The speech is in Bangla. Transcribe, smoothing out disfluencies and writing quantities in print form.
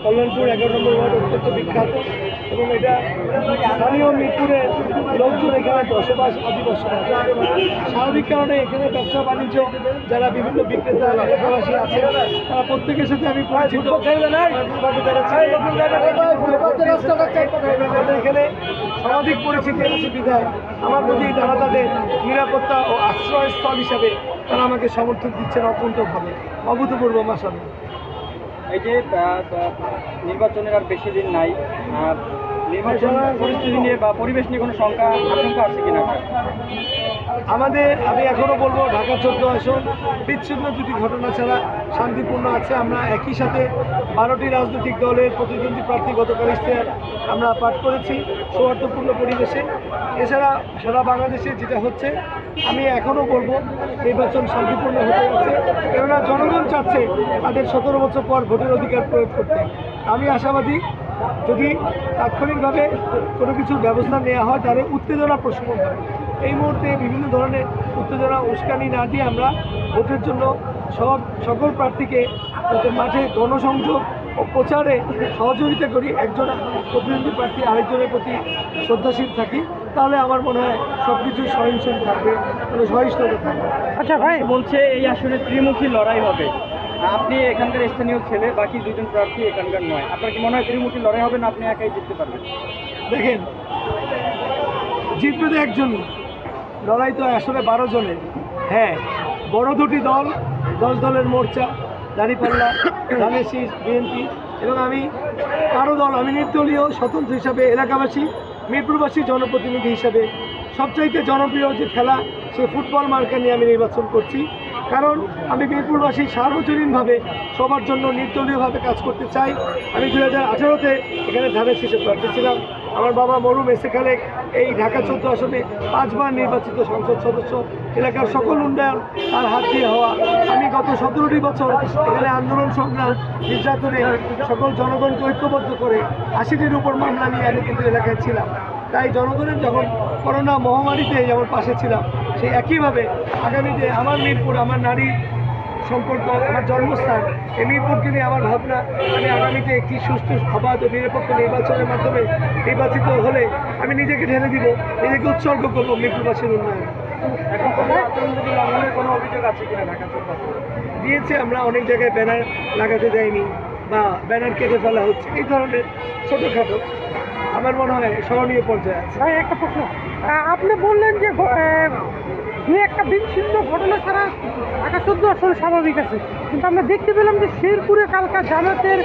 কল্যাণপুর 11 নম্বর ওয়ার্ড অত্যন্ত বিখ্যাত এবং এটা স্থানীয় মিরপুরের লোকজন এখানে বসবাস আদিবাসী স্বাভাবিক কারণে এখানে ব্যবসা বাণিজ্য যারা বিভিন্ন বিক্রেতা এলাকাবাসী আছে তারা প্রত্যেকের সাথে আমি পরিচিত। এখানে সামাজিক পরিচিতি আছে বিধায় আমার প্রতি তারা তাদের নিরাপত্তা ও আশ্রয়স্থল হিসাবে তারা আমাকে সমর্থন দিচ্ছেন অকুণ্ঠভাবে, অভূতপূর্ব মাসালে। এই যে নির্বাচনের আর বেশি দিন নাই, নির্বাচন পরিস্থিতি নিয়ে বা পরিবেশ নিয়ে কোনো আশঙ্কা আছে কিনা? আমি এখনও বলবো ঢাকা 14 আসন বিচ্ছিন্ন দুটি ঘটনা ছাড়া শান্তিপূর্ণ আছে। আমরা একই সাথে 12টি রাজনৈতিক দলের প্রতিদ্বন্দ্বী প্রার্থী গতকাল ইশতেহার আমরা পাঠ করেছি সৌহার্দ্যপূর্ণ পরিবেশে। এছাড়া সারা বাংলাদেশে যেটা হচ্ছে আমি এখনও বলবো নির্বাচন শান্তিপূর্ণ হতে যাচ্ছে, কেননা জনগণ চাচ্ছে তাদের 17 বছর পর ভোটের অধিকার প্রয়োগ করতে। আমি আশাবাদী যদি তাৎক্ষণিকভাবে কোনো কিছুর ব্যবস্থা নেওয়া হয় তাহলে উত্তেজনা প্রশমন হবে। এই মুহূর্তে বিভিন্ন ধরনের উত্তেজনা উস্কানি না দিয়ে আমরা ভোটের জন্য সকল প্রার্থীকে মাঠে গণসংযোগ ও প্রচারে সহযোগিতা করি, একজন প্রতিদ্বন্দ্বী প্রার্থী আরেকজনের প্রতি শ্রদ্ধাশীল থাকি, তাহলে আমার মনে হয় সব কিছু সহিংসন থাকবে, মানে সহিষ্ণুতা থাকবে। আচ্ছা ভাই, বলছে এই আসনে ত্রিমুখী লড়াই হবে, আপনি এখানকার স্থানীয় ছেলে, বাকি দুজন প্রার্থী এখানকার নয়, আপনার কি মনে হয় ত্রিমুখী লড়াই হবে না আপনি একাই জিততে পারবেন? দেখেন, জিতবে তো একজনই, লড়াই তো আসলে 12 জনের। হ্যাঁ, বড় দুটি দল, 10 দলের মোর্চা, দাঁড়িপাল্লা, ধানের শীষ, বিএনপি এবং আমি আরও দল, আমি নির্দলীয় স্বতন্ত্র হিসাবে এলাকাবাসী মিরপুরবাসী জনপ্রতিনিধি হিসাবে সবচাইতে জনপ্রিয় যে খেলা সে ফুটবল মার্কা নিয়ে আমি নির্বাচন করছি। কারণ আমি মিরপুরবাসী সার্বজনীনভাবে সবার জন্য নির্দলীয়ভাবে কাজ করতে চাই। আমি 2018-তে এখানে ধানের শীষে প্রার্থী ছিলাম। আমার বাবা মরহুম এসে খালেক এই ঢাকা 14 আসনে 5 বার নির্বাচিত সংসদ সদস্য, এলাকার সকল উন্নয়ন তার হাত দিয়ে হওয়া। আমি গত 17টি বছর এখানে আন্দোলন সংগ্রাম নির্যাতনে সকল জনগণকে ঐক্যবদ্ধ করে 80টির উপর মামলা নিয়ে আমি কিন্তু এলাকায় ছিলাম। তাই জনগণের যখন করোনা মহামারীতে যেমন পাশে ছিলাম, সেই একইভাবে আগামীতে আমার মিরপুর, আমার নারী সম্পর্ক, আমার জন্মস্থান, এই মিরপুরকে নিয়ে আমার ভাবনা, আমি আগামীতে একটি সুষ্ঠু অবাধ ও নিরপেক্ষ নির্বাচনের মাধ্যমে নির্বাচিত হলে আমি নিজেকে ঢেলে দিব, নিজেকে উৎসর্গ করবো মিরপুরবাসীর উন্নয়ন। এখন কোনো অভিযোগ আছে কিনা ঢাকা দিয়েছে, আমরা অনেক জায়গায় ব্যানার লাগাতে দেয়নি বা ব্যানার কেটে ফেলা হচ্ছে, এই ধরনের ছোটোখাটো আমার মনে হয় স্মরণীয় পর্যায়ে আছে। ভাই একটা প্রশ্ন, আপনি বললেন যে দু একটা বিচ্ছিন্ন ঘটনা ছাড়া ঢাকা 14 আসলে স্বাভাবিক আছে, কিন্তু আমরা দেখতে পেলাম যে শেরপুরে কালকা জামাতের